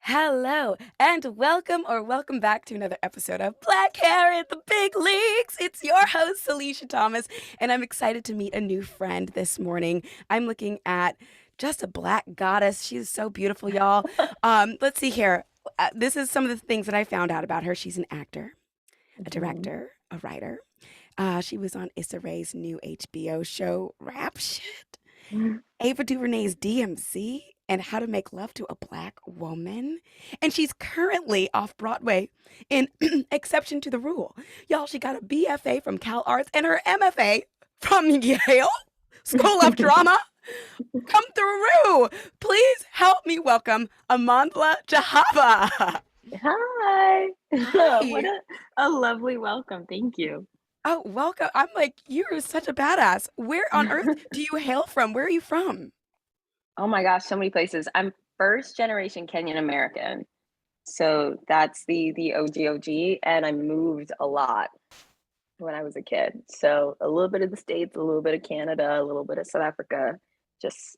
Hello and welcome back to another episode of Black Hair in the Big Leagues. It's your host, Salisha Thomas, and I'm excited to meet a new friend this morning. I'm looking at just a black goddess. She's so beautiful, y'all. Let's see here. This is some of the things that I found out about her. She's an actor, a director, a writer. She was on Issa Rae's new HBO show, Rapsh, Ava Duvernay's DMC, and How to Make Love to a Black Woman. And she's currently off Broadway in Exception to the Rule. Y'all, she got a BFA from Cal Arts and her MFA from Yale School of Drama. Come through. Please help me welcome Amandla Jahava. Hi. Hi. What a lovely welcome. Thank you. Oh, welcome. I'm like, you're such a badass. Where on earth do you hail from? Where are you from? Oh my gosh, so many places. I'm first generation Kenyan-American. So that's the OG, and I moved a lot when I was a kid. So a little bit of the States, a little bit of Canada, a little bit of South Africa, just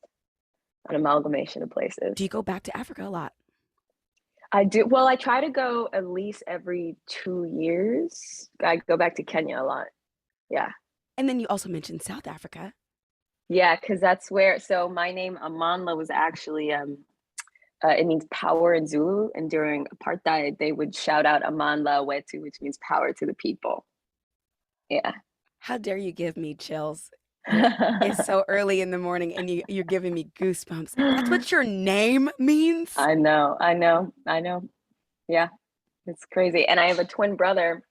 an amalgamation of places. Do you go back to Africa a lot? I do. Well, I try to go at least every 2 years. I go back to Kenya a lot. Yeah. And then you also mentioned South Africa. Yeah, because that's where, so my name Amandla was actually, it means power in Zulu. And during apartheid, they would shout out Amandla Wetu, which means power to the people. Yeah. How dare you give me chills? It's so early in the morning and you're giving me goosebumps. That's what your name means? I know. Yeah, it's crazy. And I have a twin brother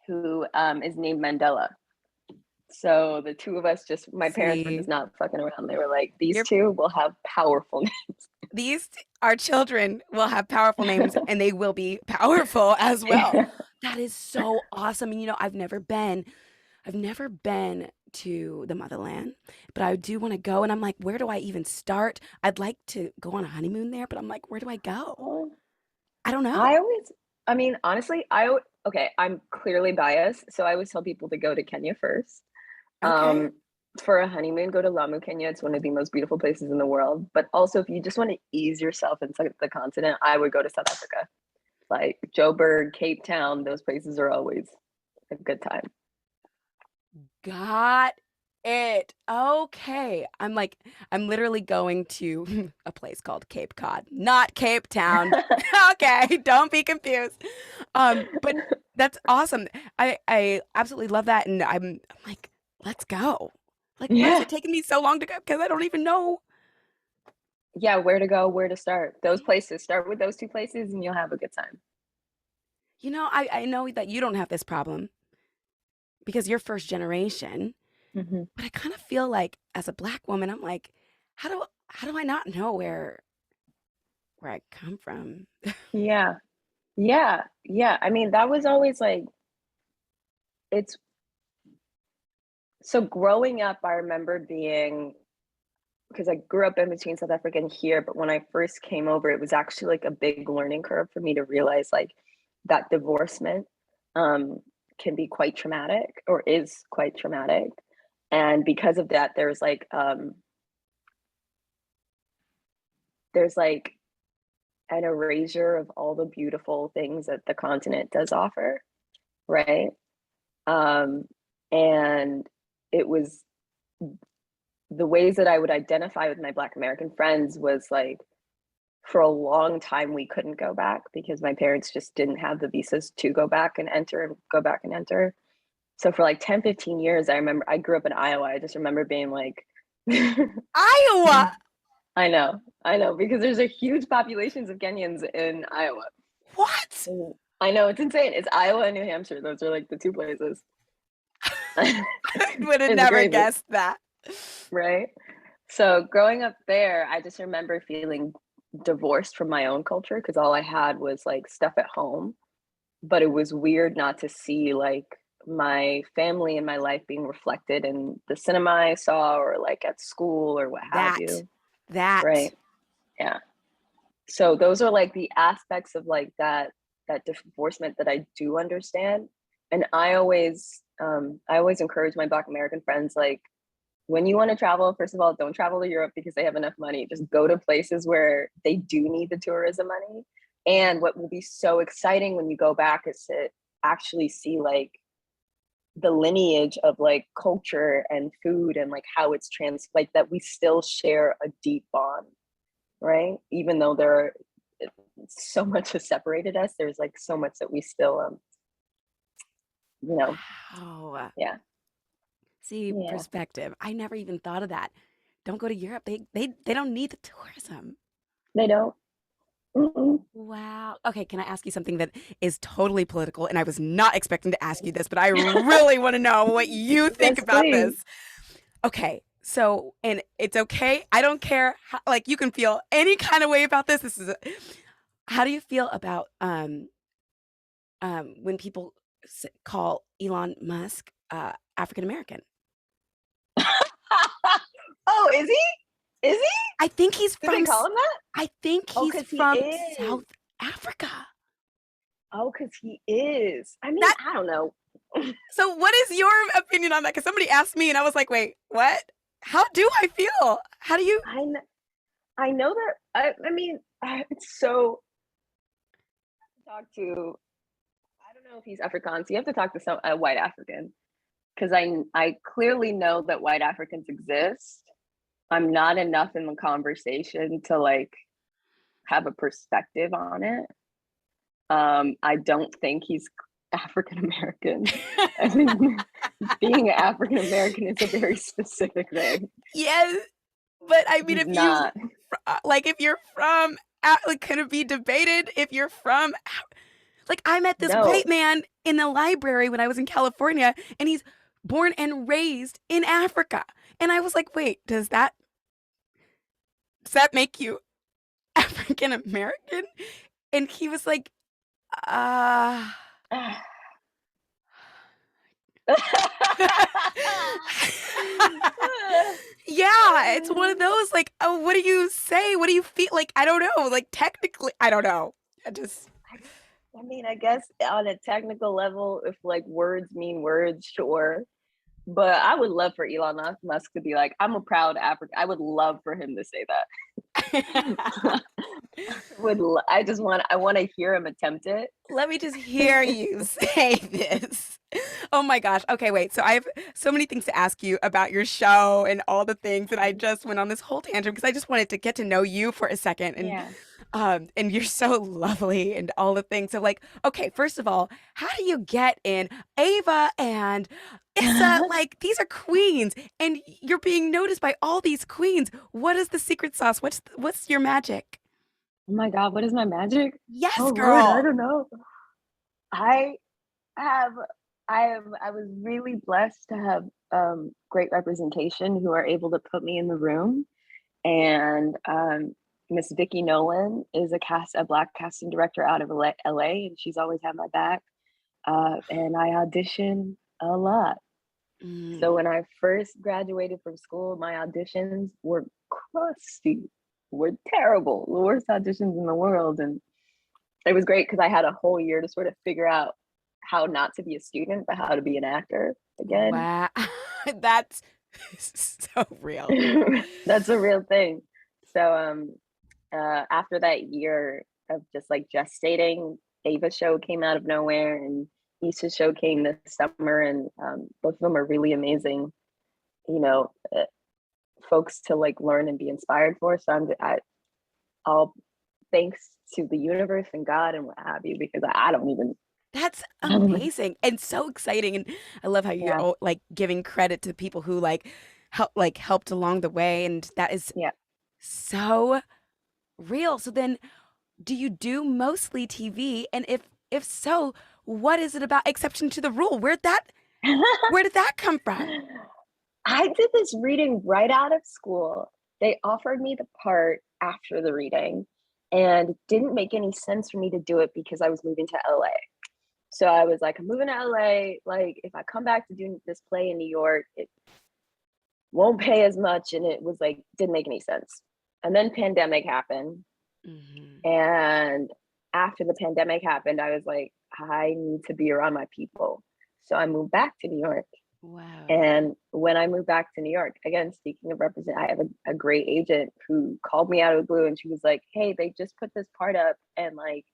who is named Mandela. So the two of us my parents were just not fucking around. They were like, these two will have powerful names. These, our children will have powerful names and they will be powerful as well. That is so awesome. And I've never been to the motherland, but I do want to go. And I'm like, where do I even start? I'd like to go on a honeymoon there, but I'm like, where do I go? I don't know. Honestly, I'm clearly biased. So I always tell people to go to Kenya first. Okay. For a honeymoon, go to Lamu, Kenya. It's one of the most beautiful places in the world. But also, if you just want to ease yourself into the continent, I would go to South Africa. Like Joburg, Cape Town, those places are always a good time. Got it. Okay. I'm literally going to a place called Cape Cod, not Cape Town. Okay, don't be confused. But that's awesome. I absolutely love that, and I'm like, let's go. Like, why is it taking me so long to go? Because I don't even know. Yeah, where to go, where to start. Those places. Start with those two places, and you'll have a good time. I know that you don't have this problem because you're first generation, but I kind of feel like as a Black woman, I'm like, how do I not know where I come from? Yeah. I mean, that was always like, so growing up, I remember because I grew up in between South Africa and here, but when I first came over, it was actually like a big learning curve for me to realize like that divorcement can be quite traumatic, or is quite traumatic. And because of that, there's like an erasure of all the beautiful things that the continent does offer, right? And it was the ways that I would identify with my Black American friends was like, for a long time, we couldn't go back because my parents just didn't have the visas to go back and enter. So for like 10, 15 years, I remember I grew up in Iowa. I just remember being like, Iowa. I know, because there's a huge populations of Kenyans in Iowa. What? I know, it's insane. It's Iowa and New Hampshire. Those are like the two places. I would have never guessed that. Right? So growing up there, I just remember feeling divorced from my own culture because all I had was like stuff at home. But it was weird not to see like my family and my life being reflected in the cinema I saw, or like at school, or what have you. Right. Yeah. So those are like the aspects of like that divorcement that I do understand. And I always encourage my Black American friends, like, when you want to travel, first of all, don't travel to Europe because they have enough money. Just go to places where they do need the tourism money. And what will be so exciting when you go back is to actually see like the lineage of like culture and food and like how it's like that we still share a deep bond, right? Even though there are so much has separated us, there's like so much that we still Wow. yeah. See, perspective. I never even thought of that. Don't go to Europe. They don't need the tourism. They don't. Mm-mm. Wow. Okay, can I ask you something that is totally political? And I was not expecting to ask you this, but I really want to know what you think about this. Okay, so, and it's okay. I don't care. Like, you can feel any kind of way about this. How do you feel about when people call Elon Musk African American? Oh, is he? Is he? I think he's Did they call him that? I think he's from South Africa. Oh, because he is. I mean, I don't know. So what is your opinion on that? Because somebody asked me and I was like, wait, what? How do I feel? How do you? I know that. I mean, it's so. Talk to. I don't know if he's Afrikaans. You have to talk to a white African, because I clearly know that white Africans exist. I'm not enough in the conversation to like have a perspective on it. I don't think he's African American. I think being African American is a very specific thing. Yes, but I mean, if you're from, like, could it be debated if you're from? Like, I met this white man in the library when I was in California, and he's born and raised in Africa, and I was like, wait, does that make you African American? And he was like, yeah, it's one of those like, oh, what do you say? What do you feel? Like, I don't know. Like, technically, I don't know. I mean, I guess on a technical level, if like words mean words, sure. But I would love for Elon Musk to be like, I'm a proud African. I would love for him to say that. I want to hear him attempt it. Let me just hear you say this. Oh my gosh. Okay, wait. So I have so many things to ask you about your show and all the things, and I just went on this whole tangent because I just wanted to get to know you for a second. And you're so lovely and all the things. So like, okay, first of all, how do you get in Ava and Issa? Like, these are queens and you're being noticed by all these queens. What is the secret sauce? What's your magic? Oh my God, what is my magic? Yes, girl. Lord, I don't know. I was really blessed to have great representation who are able to put me in the room. And Miss Vicki Nolan is a Black casting director out of LA, and she's always had my back. And I audition a lot. So when I first graduated from school, my auditions were crusty, were terrible, the worst auditions in the world. And it was great because I had a whole year to sort of figure out how not to be a student, but how to be an actor again. Wow. That's so real. That's a real thing. So after that year of just like gestating, Ava show came out of nowhere, and Issa show came this summer, and both of them are really amazing, folks to like learn and be inspired for. So all thanks to the universe and God and what have you, because I don't even. That's amazing and so exciting, and I love how you're like giving credit to the people who helped along the way, and that is so real. So then, do you do mostly TV? And if so, what is it about Exception to the Rule? Where did that come from? I did this reading right out of school. They offered me the part after the reading, and it didn't make any sense for me to do it because I was moving to LA. So I was like, I'm moving to LA. Like, if I come back to do this play in New York, it won't pay as much. And it was like, didn't make any sense. And then pandemic happened. Mm-hmm. And after the pandemic happened, I was like, I need to be around my people. So I moved back to New York. Wow. And when I moved back to New York, again, speaking of represent, I have a great agent who called me out of the blue, and she was like, "Hey, they just put this part up, and like,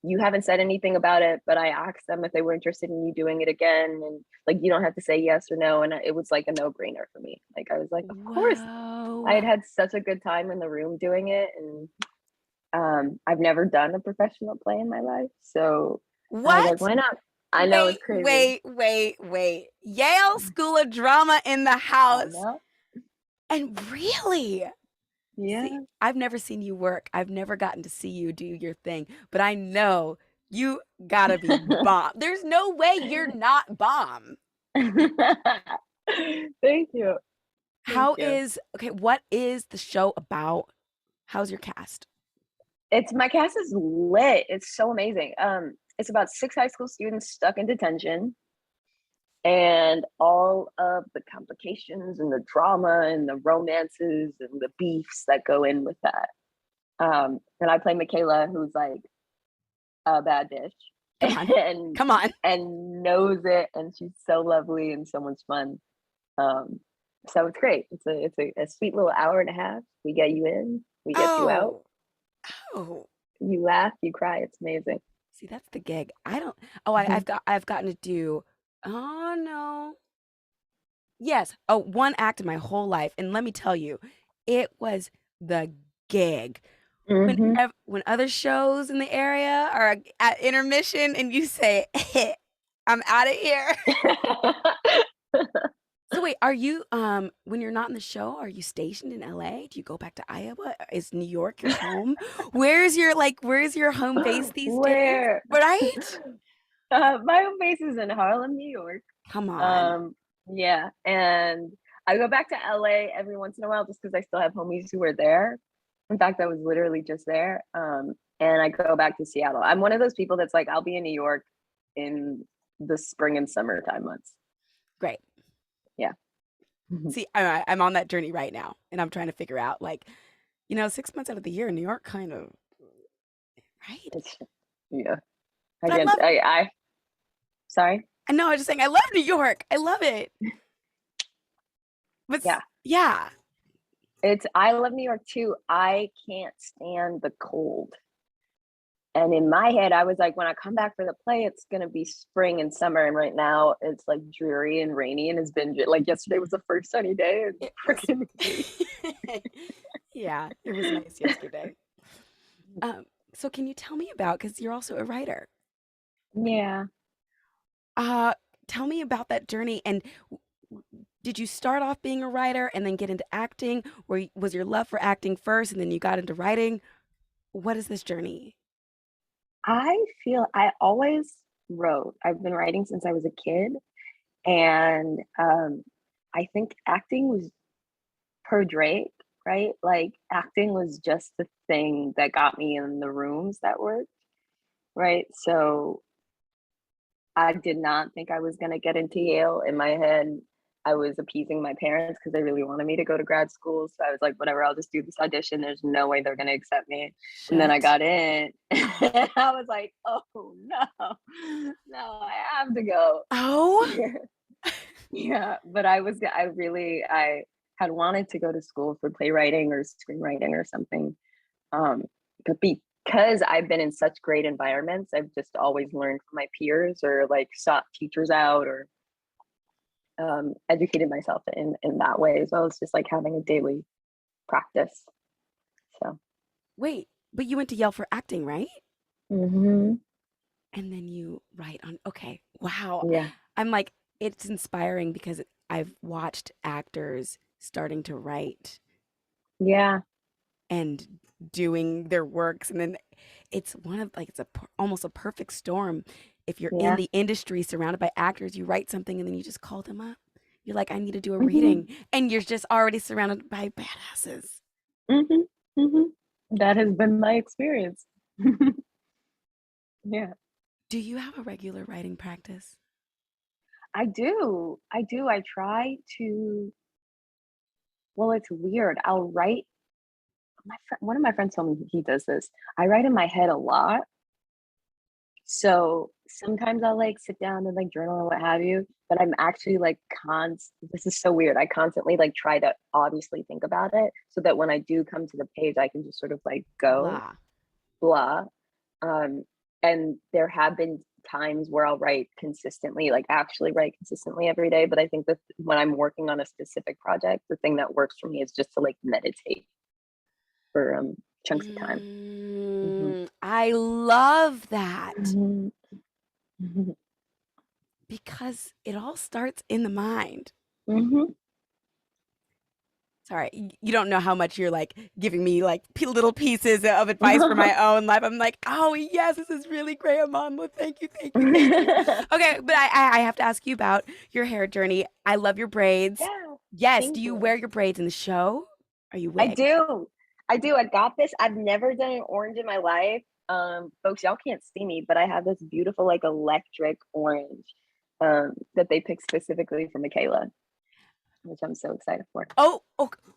you haven't said anything about it, but I asked them if they were interested in you doing it again, and like, you don't have to say yes or no." And it was like a no-brainer for me. Like, I was like, of course. I Whoa. had had such a good time in the room doing it, and I've never done a professional play in my life, so I was like, What? why not? I know, Wait, it's crazy. wait, wait, wait. Yale School of Drama in the I house. know. And really? See, Yeah. I've never seen you work. I've never gotten to see you do your thing, but I know you gotta be bomb. There's no way you're not bomb. Thank you. Thank you. Okay, what is the show about? How's your cast? It's my cast is lit. It's so amazing. It's about 6 high school students stuck in detention and all of the complications and the drama and the romances and the beefs that go in with that. And I play Michaela, who's like a bad bitch Come on. and Come on. and knows it, and she's so lovely and so much fun. So it's great. It's a sweet little hour and a half. We get you in, we get you out. Oh. Oh. You laugh, you cry. It's amazing. See, that's the gig. I don't I've gotten to do oh no. Yes. Oh, one act in my whole life. And let me tell you, it was the gig. Mm-hmm. When other shows in the area are at intermission and you say, I'm out of here. So wait, are you when you're not in the show, are you stationed in LA? Do you go back to Iowa? Is New York your home? Where's your home base these days? Where? Right? My home base is in Harlem, New York. Come on. Um, yeah, and I go back to LA every once in a while just because I still have homies who are there. In fact, I was literally just there. And I go back to Seattle. I'm one of those people that's like, I'll be in New York in the spring and summertime months. Great. Yeah. See, I'm on that journey right now, and I'm trying to figure out, like, 6 months out of the year in New York, kind of, right? Yeah. But I love. I sorry. I know. I was just saying, I love New York. I love it. But Yeah. yeah. I love New York too. I can't stand the cold. And in my head, I was like, when I come back for the play, it's gonna be spring and summer. And right now it's like dreary and rainy, and it's been like yesterday was the first sunny day. And It was. freaking Yeah, it was nice yesterday. So can you tell me about, because you're also a writer? yeah. Uh, Tell me about that journey. And did you start off being a writer and then get into acting, or was your love for acting first and then you got into writing? What is this journey? I feel I always wrote. I've been writing since I was a kid. And I think acting was per Drake, right? Like acting was just the thing that got me in the rooms that worked, right? So I did not think I was going to get into Yale. In my head, I was appeasing my parents because they really wanted me to go to grad school. So I was like, whatever, I'll just do this audition. There's no way they're going to accept me. And then I Shut. got in. And I was like, oh no, no, I have to go. Oh, Yeah. But I had wanted to go to school for playwriting or screenwriting or something. But because I've been in such great environments, I've just always learned from my peers or like sought teachers out or educated myself in that way as well as just like having a daily practice. So wait, but you went to Yale for acting, right? hmm And then you write on, okay, wow. yeah. I'm like, it's inspiring because I've watched actors starting to write Yeah. and doing their works. And then it's one of like, almost a perfect storm. If you're in Yeah. the industry surrounded by actors, you write something and then you just call them up. You're like, I need to do a hmm reading. And you're just already surrounded by badasses. hmm hmm That has been my experience. Yeah. Do you have a regular writing practice? I do. I do. I try to, well, it's weird. I'll write one of my friends told me he does this. I write in my head a lot. So sometimes I'll like sit down and like journal and what have you, but I'm actually like this is so weird. I constantly like try to obviously think about it so that when I do come to the page, I can just sort of like go Blah. blah. Um, and there have been times where I'll write consistently, like actually write consistently every day. But I think that when I'm working on a specific project, the thing that works for me is just to like meditate for chunks of time. I love that Mhm. because it all starts in the mind. Mhm. Sorry, you don't know how much you're like giving me like little pieces of advice for my own life. I'm like, oh yes, this is really great, Amandla. Thank you, thank you, thank you. Okay, but I have to ask you about your hair journey. I love your braids. Yeah, Yes, do thank you you. wear your braids in the show? Are you I wigged? do. I do. I got this. I've never done an orange in my life. Folks, y'all can't see me, but I have this beautiful, like electric orange that they picked specifically for Michaela, which I'm so excited for. Oh,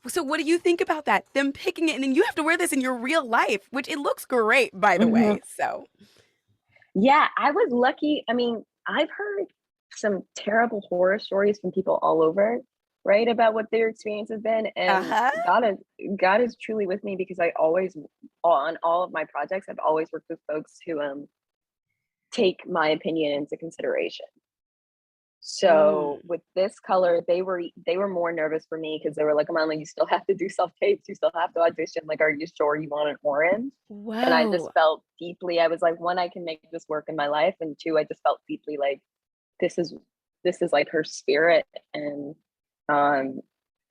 so what do you think about that? Them picking it, and then you have to wear this in your real life, which it looks great, by the Mhm. way. So, Yeah, I was lucky. I mean, I've heard some terrible horror stories from people all over, right, about what their experience has been. And uh-huh. God is truly with me because I always on all of my projects, I've always worked with folks who take my opinion into consideration. So Mm. with this color, they were more nervous for me because they were like, "Come on, like you still have to do self tapes, you still have to audition. Like, are you sure you want an orange?" And I just Whoa. felt deeply. I was like, one, I can make this work in my life, and two, I just felt deeply like this is this is like her spirit, and um,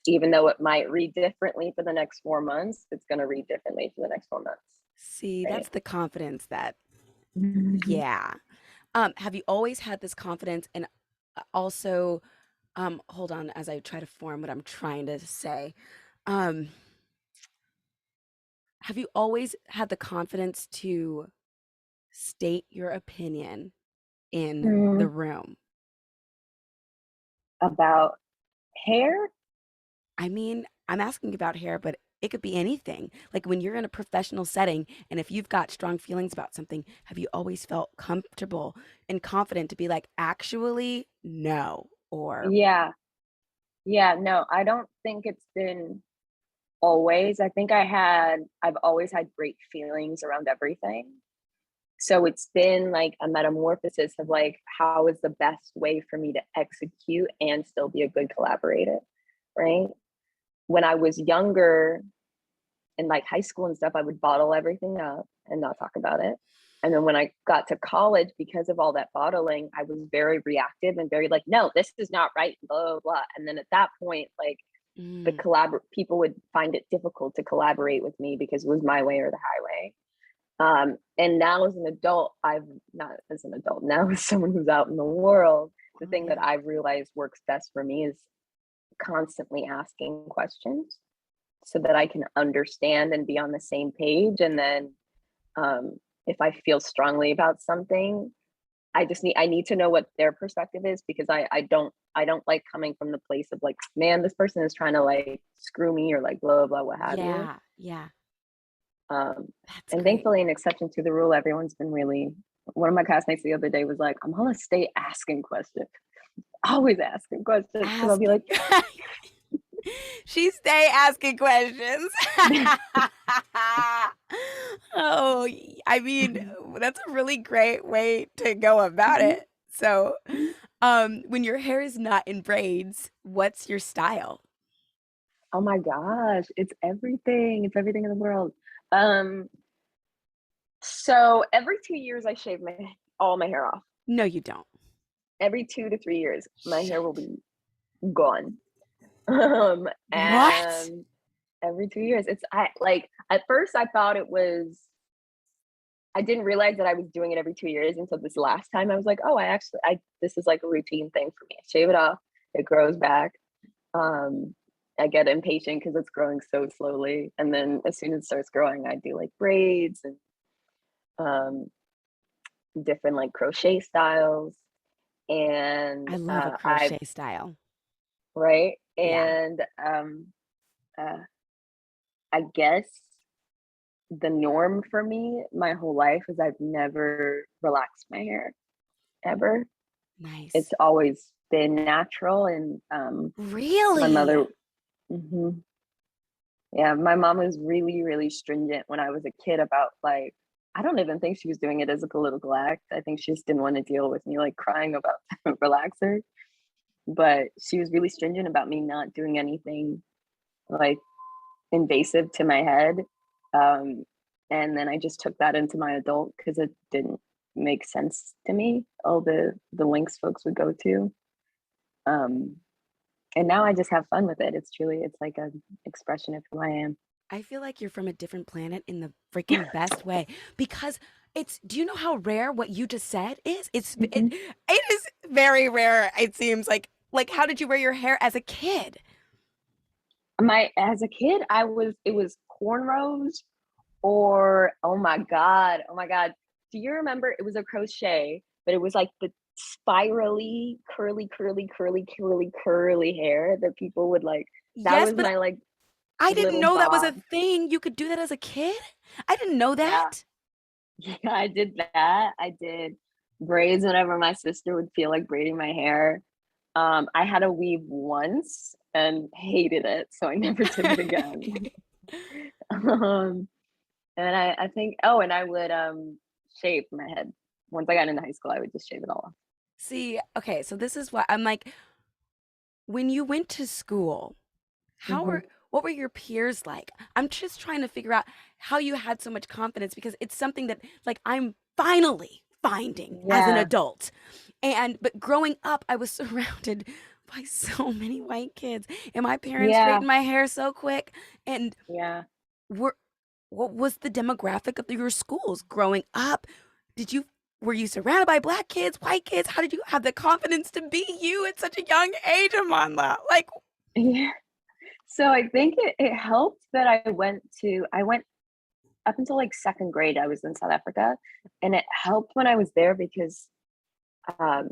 even though it might read differently for the next 4 months, it's gonna read differently for the next 4 months, See, right? that's the confidence that, Mhm. yeah. Have you always had this confidence and also, hold on as I try to form what I'm trying to say. Um, have you always had the confidence to state your opinion in the Mm, room? about hair? I mean, I'm asking about hair, but it could be anything. Like when you're in a professional setting and if you've got strong feelings about something, have you always felt comfortable and confident to be like, actually, no? Or, Yeah, yeah. No, I don't think it's been always. I've always had great feelings around everything. So it's been like a metamorphosis of like, how is the best way for me to execute and still be a good collaborator, right? When I was younger in like high school and stuff, I would bottle everything up and not talk about it. And then when I got to college, because of all that bottling, I was very reactive and very like, no, this is not right, blah, blah, blah. And then at that point, like mm, people would find it difficult to collaborate with me because it was my way or the highway. And now as an adult, I've not as an adult, now as someone who's out in the world, the oh, thing that yeah. I've realized works best for me is constantly asking questions so that I can understand and be on the same page. And then if I feel strongly about something, I need to know what their perspective is because I don't like coming from the place of like, man, this person is trying to like screw me or like blah blah what have you. Yeah. Yeah. Um, That's and great. thankfully, an exception to the rule, everyone's been really. One of my classmates the other day was like, "I'm gonna stay asking questions, always asking questions," because I'll be Asking. like, She stay asking questions. Oh, I mean, that's a really great way to go about it. So, when your hair is not in braids, what's your style? "Oh my gosh, it's everything! It's everything in the world." Um, so every 2 years, I shave all my hair off. No, you don't. Every 2 to 3 years, my hair will Shit. be gone. What? And every 2 years, it's I like at first I thought it was I didn't realize that I was doing it every 2 years until this last time. I was like, oh, I this is like a routine thing for me. I shave it off, it grows back. Um, I get impatient because it's growing so slowly, and then as soon as it starts growing, I do like braids and um, different like crochet styles, and I love a I've crochet style. right, Yeah. and uh, I guess the norm for me my whole life is I've never relaxed my hair. ever. Nice. It's always been natural. And my Really? mother, mhm. Yeah, my mom was really, really stringent when I was a kid about like, I don't even think she was doing it as a political act. I think she just didn't want to deal with me like crying about relaxer. But she was really stringent about me not doing anything like invasive to my head. Um, and then I just took that into my adult because it didn't make sense to me, all the links folks would go to. Um, and now I just have fun with it. It's like an expression of who I am. I feel like you're from a different planet in the freaking best way because do you know how rare what you just said is? Mhm. It is very rare, it seems like how did you wear your hair as a kid? My As a kid, it was cornrows or oh my god. Do you remember it was a crochet, but it was like the spirally, curly hair that people would like. That Yes, was but my like I didn't little know that was a bob. thing. You could do that as a kid? I didn't know Yeah. that. Yeah, I did that. I did braids whenever my sister would feel like braiding my hair. I had a weave once and hated it, so I never did it again. Um, and I think, oh, and I would shave my head. Once I got into high school, I would just shave it all off. See, okay, so this is what I'm like, when you went to school, how Hmm. were what were your peers like? I'm just trying to figure out how you had so much confidence because it's something that like I'm finally finding as an Yeah, adult. But growing up, I was surrounded by so many white kids, and my parents yeah, straightened my hair so quick. And yeah. were what was the demographic of your schools growing up? Did you Were you surrounded by black kids, white kids? How did you have the confidence to be you at such a young age, Amandla? Like, Yeah. So I think it helped that I went up until like second grade. I was in South Africa, and it helped when I was there because um,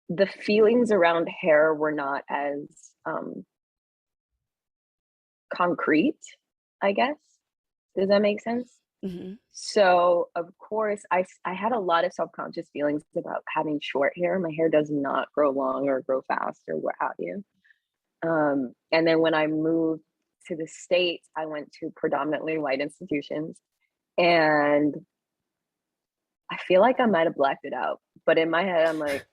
the feelings around hair were not as um, concrete, I guess. Does that make sense? mhm. So, of course, I had a lot of self-conscious feelings about having short hair. My hair does not grow long or grow fast or what have you. And then when I moved to the States, I went to predominantly white institutions. And I feel like I might have blacked it out. But in my head, I'm like,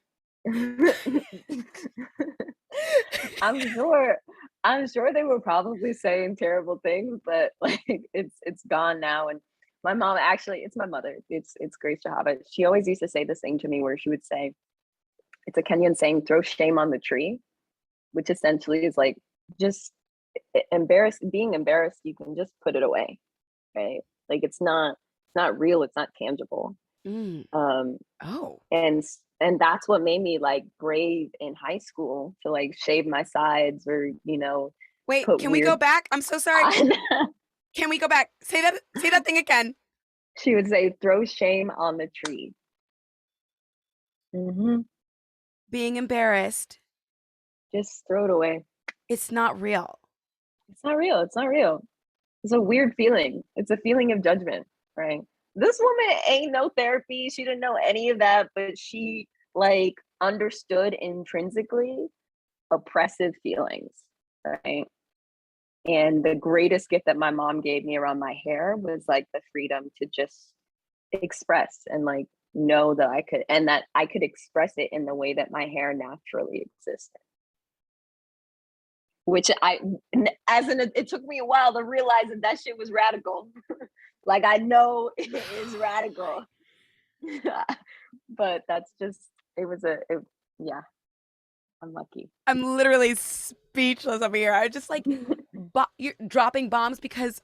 I'm sure I'm sure they were probably saying terrible things, but like it's gone now. And my mom actually, it's my mother. It's Grace Jahava. She always used to say this thing to me where she would say, it's a Kenyan saying, throw shame on the tree, which essentially is like just being embarrassed, you can just put it away, right? Like it's not real, it's not tangible. Mm. Um Oh. and and that's what made me like brave in high school to like shave my sides or Wait, put can we go weird back? I'm so sorry. on. Can we go back? Say that thing again. She would say, throw shame on the tree. Hmm. Being embarrassed, Just throw it away. it's not real. It's not real. It's not real. It's a weird feeling. It's a feeling of judgment, right? This woman ain't no therapy. She didn't know any of that, but she like understood intrinsically oppressive feelings, right? And the greatest gift that my mom gave me around my hair was like the freedom to just express and like know that I could, and that I could express it in the way that my hair naturally existed. Which it took me a while to realize that that shit was radical. Like I know it is radical, but that's just yeah. I'm lucky. I'm literally speechless over here. I just like you're dropping bombs because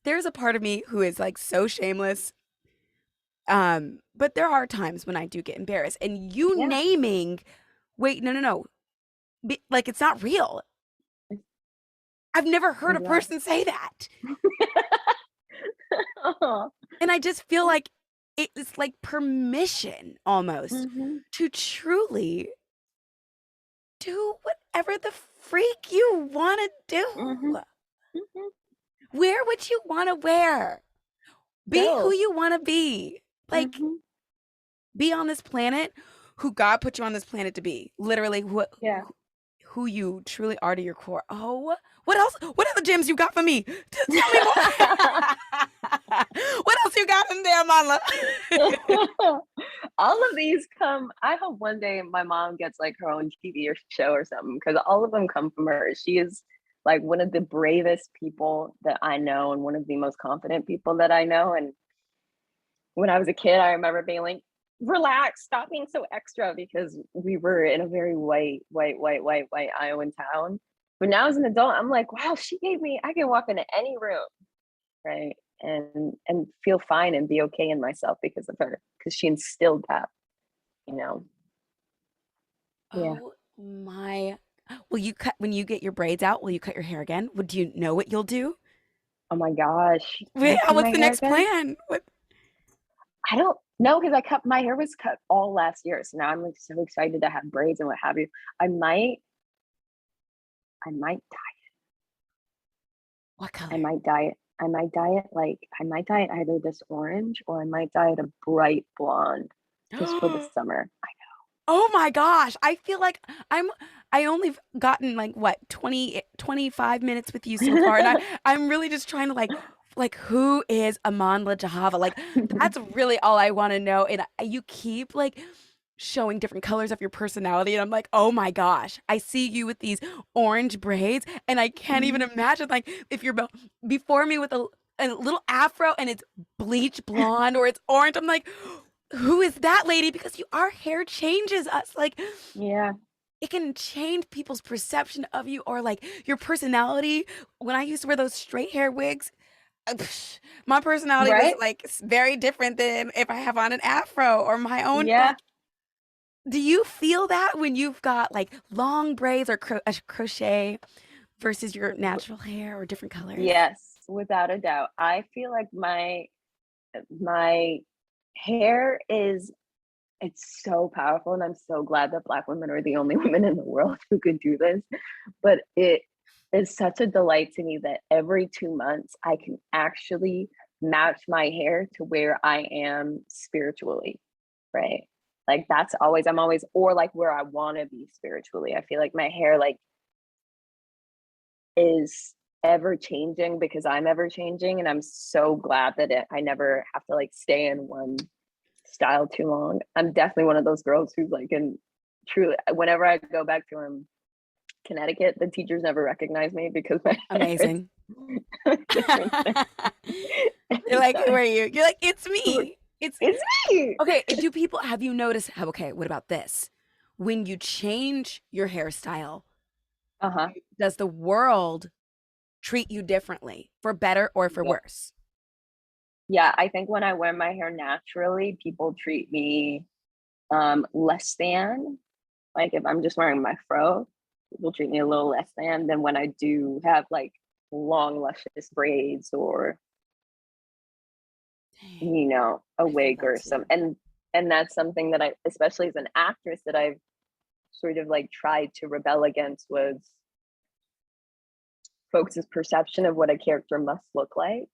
there's a part of me who is like so shameless. But there are times when I do get embarrassed, and you Yeah, naming, wait, no, no, no, like it's not real. I've never heard a yeah. person say that, Oh. and I just feel like it's like permission almost Hmm. to truly do whatever the freak you want to Hmm. do. Hmm. Wear what you want to wear. Be who Go. you want to be. Like, Hmm. be on this planet who God put you on this planet to be. Literally, Yeah. who you truly are to your core. Oh, what else? What other gems you got for me? Tell me more. What else you got in there, Amandla? All of these come. I hope one day my mom gets like her own TV or show or something, because all of them come from her. She is like one of the bravest people that I know and one of the most confident people that I know. And when I was a kid, I remember being like, relax, stop being so extra, because we were in a very white Iowan town. But now as an adult, I'm like, wow, I can walk into any room, right? And feel fine and be okay in myself because of her, because she instilled that, you know. Yeah. Oh my. Will you cut when you get your braids out? Will you cut your hair again? Would you know what you'll do? Oh my gosh. Wait, What's in what's my the hair next again? plan? What? I don't know, because my hair was cut all last year. So now I'm like so excited to have braids and what have you. I might What color? I might dye it. I might dye it either this orange, or I might dye it a bright blonde just for the summer. Oh my gosh. I feel like I only gotten like what 25 minutes with you so far, and I'm really just trying to like who is Amandla Jahava? Like that's really all I want to know. And you keep like showing different colors of your personality, and I'm like, "Oh my gosh. I see you with these orange braids, and I can't even imagine like if you're before me with a little afro and it's bleach blonde or it's orange." I'm like, who is that lady? Because our hair changes us. Like Yeah. it can change people's perception of you or like your personality. When I used to wear those straight hair wigs, my personality was Right? like very different than if I have on an afro or my own. Yeah. Like, do you feel that when you've got like long braids or a crochet versus your natural hair or different colors? Yes, without a doubt. I feel like my hair is it's so powerful, and I'm so glad that Black women are the only women in the world who could do this. But it is such a delight to me that every 2 months I can actually match my hair to where I am spiritually, right? Like I'm always, or like where I want to be spiritually. I feel like my hair like is ever changing because I'm ever changing, and I'm so glad that I never have to like stay in one style too long. I'm definitely one of those girls who's like, in truly, whenever I go back to Connecticut, the teachers never recognize me because my hair is Amazing. different. You're like, who Sorry. are you? You're like, it's me. It's It's me. okay. Do people have you noticed? Okay, what about this? When you change your hairstyle, Uh-huh. does the world treat you differently for better or for Yeah. worse? Yeah, I think when I wear my hair naturally, people treat me less than. Like if I'm just wearing my fro, people treat me a little less than when I do have like long, luscious braids, or Dang, a I feel wig that or some. too. And that's something that I, especially as an actress, that I've sort of like tried to rebel against, was folks' perception of what a character must look like.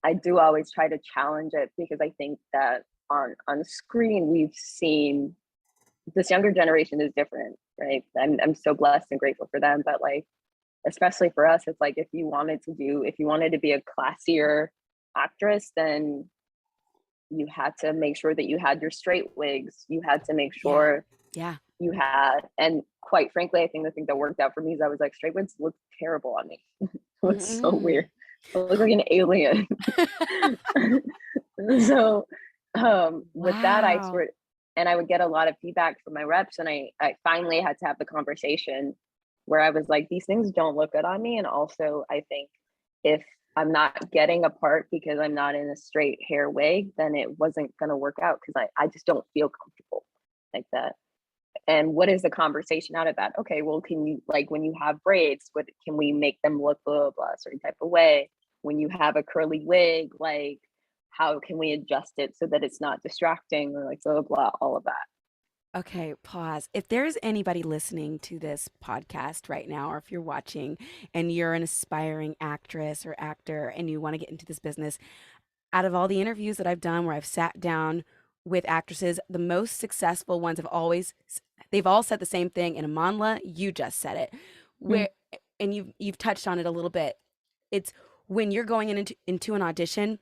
I do always try to challenge it, because I think that on screen we've seen this younger generation is different, right? I'm so blessed and grateful for them, but like especially for us, it's like if you wanted to be a classier actress, then you had to make sure that you had your straight wigs. You had to make Yeah. sure Yeah. you had, and quite frankly, I think the thing that worked out for me is I was like, straight wigs look terrible on me. It was so Mm-mm. weird. I look like an alien. So with that, Wow. and I would get a lot of feedback from my reps, and I finally had to have the conversation where I was like, these things don't look good on me. And also I think if I'm not getting a part because I'm not in a straight hair wig, then it wasn't going to work out, because I just don't feel comfortable like that. And what is the conversation out of that? Okay, well, can you, like, when you have braids, what can we make them look blah blah blah, a certain type of way? When you have a curly wig, like, how can we adjust it so that it's not distracting, or like blah blah blah, all of that. Okay, pause. If there's anybody listening to this podcast right now, or if you're watching and you're an aspiring actress or actor and you want to get into this business, out of all the interviews that I've done where I've sat down with actresses, the most successful ones they've all said the same thing. And Amandla, you just said it, Mm. where and you've touched on it a little bit. It's when you're going into an audition,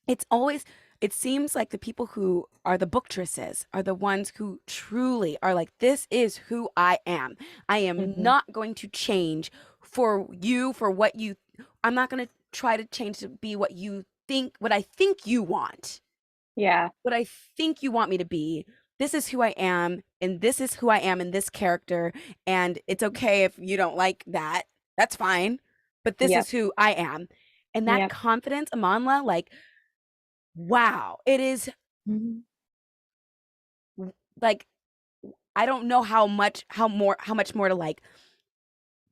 it's always it seems like the people who are the booktresses are the ones who truly are like, this is who I am. I am Mhm. not going to change for you, for what you, I'm not going to try to change to be what I think you want, Yeah. what I think you want me to be. This is who I am, and this is who I am in this character. And it's okay if you don't like that. That's fine. But this Yep. is who I am. And that Yep. confidence, Amanla, like, wow, it is Mhm. like, I don't know how much more to like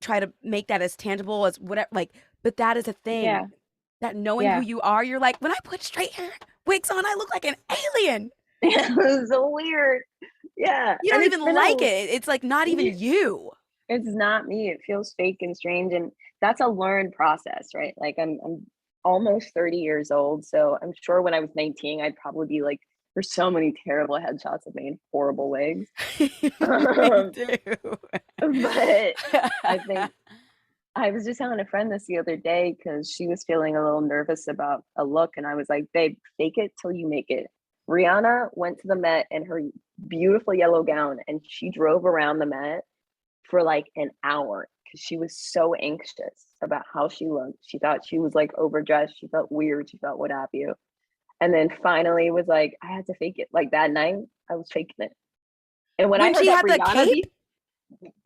try to make that as tangible as whatever, like, but that is a thing Yeah. that knowing who Yeah. you are, you're like, when I put straight hair wigs on, I look like an alien. It was so weird. Yeah. You And don't it's even been like it. It's like not even you. it's not me. It feels fake and strange. And that's a learned process, right? Like I'm almost 30 years old. So I'm sure when I was 19, I'd probably be like, there's so many terrible headshots of me in horrible wigs. Me Um, too. but I think I was just telling a friend this the other day because she was feeling a little nervous about a look. And I was like, babe, fake it till you make it. Rihanna went to the Met in her beautiful yellow gown and she drove around the Met for like an hour because she was so anxious about how she looked. She thought she was like overdressed. She felt weird. She felt what have you. And then finally was like, I had to fake it. Like that night, I was faking it. And when I When heard she that had the Rihanna cape,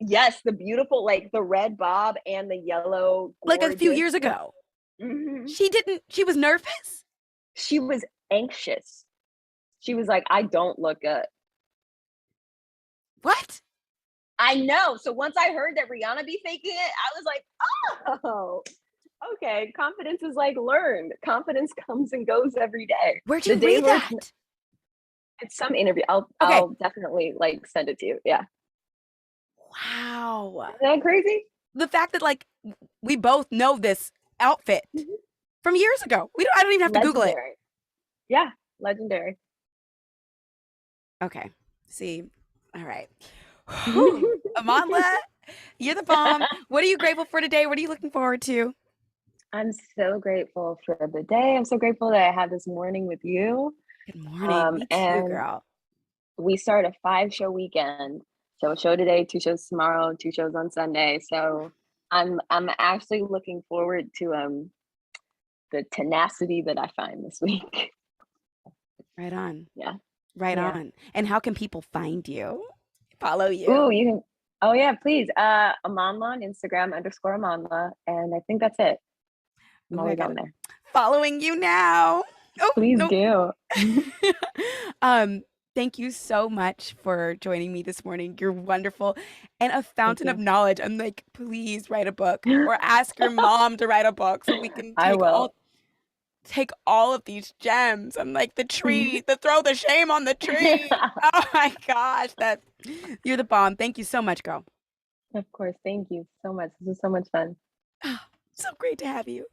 yes, the beautiful, like the red bob and the yellow, like a few gorgeous. years ago, Mhm. she was nervous. She was anxious. She was like, I don't look good. What? I know. So once I heard that Rihanna be faking it, I was like, oh, okay. Confidence is like learned. Confidence comes and goes every day. Where'd The you days read where that? it's some interview, I'll Okay. I'll definitely like send it to you. Yeah. Wow. Isn't that crazy? The fact that like we both know this outfit Mhm. from years ago. I don't even have to Google it. Legendary. Yeah. Legendary. Okay. See. All right. Whew. Amandla, you're the bomb. What are you grateful for today? What are you looking forward to? I'm so grateful for the day. I'm so grateful that I had this morning with you. Good morning. Me too, And girl. we start a 5-show weekend. So a show today, 2 shows tomorrow, 2 shows on Sunday. So I'm actually looking forward to the tenacity that I find this week. Right on. Yeah. Right Yeah. on. And how can people find you? Follow Ooh, you. you can oh yeah, please. Amandla on Instagram _Amandla. And I think that's it. I'm Oh, I always got on it. there. Following you now. Oh, Please no. do. um, thank you so much for joining me this morning. You're wonderful and a Thank fountain of you. knowledge. I'm like, please write a book or ask your mom to write a book so we can I will. take all of these gems. I'm like the throw the shame on the tree. Oh my gosh, you're the bomb. Thank you so much, girl. Of course. Thank you so much. This was so much fun. So great to have you.